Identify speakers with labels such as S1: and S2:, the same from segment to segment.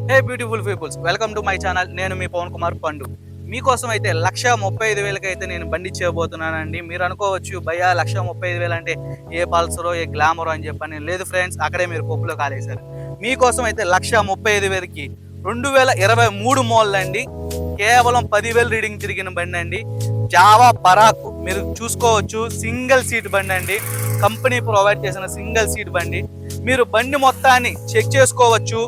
S1: Hey beautiful peoples, welcome to my channel. నేను మీ పవన్ కుమార్ పండు. మీకోసం అయితే 1,35,000కి అయితే నేను బండి ఇచ్చేయబోతున్నానండి. మీరు అనుకోవచ్చు, భయ్యా 1,35,000 అంటే ఏ పల్సరో ఏ గ్లామరో అని చెప్పని. లేదు ఫ్రెండ్స్, అక్కడే మీరు పప్పులో కాలేశారు. మీకోసం అయితే 1,35,000కి 2023 మోడల్ అండి. కేవలం 10,000 రీడింగ్ తిరిగిన బండి అండి. జావా పరాక్ మీరు చూసుకోవచ్చు. సింగిల్ సీట్ బండి అండి. కంపెనీ ప్రొవైడ్ చేసిన సింగిల్ సీట్ బండి. మీరు బండి మొత్తాన్ని చెక్ చేసుకోవచ్చు.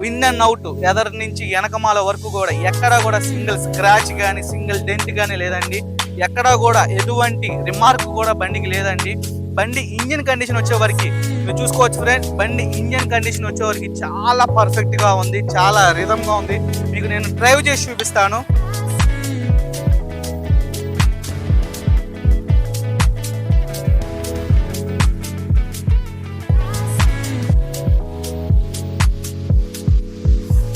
S1: ఇన్ అండ్ అవుట్ ఎదర్ నుంచి వెనకమాల వరకు కూడా ఎక్కడా కూడా సింగిల్ స్క్రాచ్ కానీ సింగిల్ డెంట్ కానీ లేదండి. ఎక్కడా కూడా ఎటువంటి రిమార్క్ కూడా బండికి లేదండి. బండి ఇంజిన్ కండిషన్ వచ్చేవరకు మీరు చూసుకోవచ్చు ఫ్రెండ్స్. బండి ఇంజిన్ కండిషన్ వచ్చేవరకు చాలా పర్ఫెక్ట్గా ఉంది, చాలా రిథమ్గా ఉంది. మీకు నేను డ్రైవ్ చేసి చూపిస్తాను.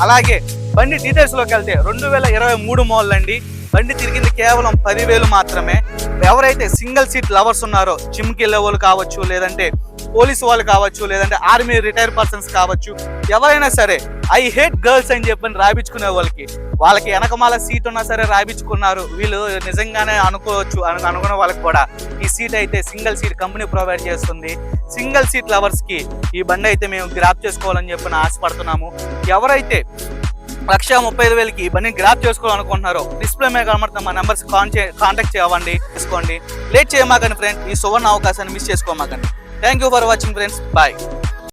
S1: అలాగే బండి డీటెయిల్స్లోకి వెళ్తే 2023 మోడల్ అండి. బండి తిరిగింది కేవలం 10,000 మాత్రమే. ఎవరైతే సింగిల్ సీట్ లవర్స్ ఉన్నారో, జిమ్కి వెళ్ళే వాళ్ళు కావచ్చు, లేదంటే పోలీసు వాళ్ళు కావచ్చు, లేదంటే ఆర్మీ రిటైర్ పర్సన్స్ కావచ్చు, ఎవరైనా సరే ఐ హేట్ గర్ల్స్ అని చెప్పని రాయించుకునే వాళ్ళకి వెనకమాల సీట్ ఉన్నా సరే రాయించుకున్నారు. వీళ్ళు నిజంగానే అనుకోవచ్చు. అనుకున్న వాళ్ళకి కూడా ఈ సీట్ అయితే సింగిల్ సీట్ కంపెనీ ప్రొవైడ్ చేస్తుంది. సింగిల్ సీట్ లవర్స్కి ఈ బండి అయితే మేము గ్రాప్ చేసుకోవాలని చెప్పి ఆశపడుతున్నాము. ఎవరైతే 1,35,000కి ఈ బండిని గ్రాప్ చేసుకోవాలనుకుంటున్నారో డిస్ప్లే మీద కనబడుతున్న మా నెంబర్స్ కాంటాక్ట్ చేయండి, తీసుకోండి. లేట్ చేయమాకండి ఫ్రెండ్స్. ఈ సువర్ణ అవకాశాన్ని మిస్ చేసుకోమాకండి. Thank you for watching friends. Bye.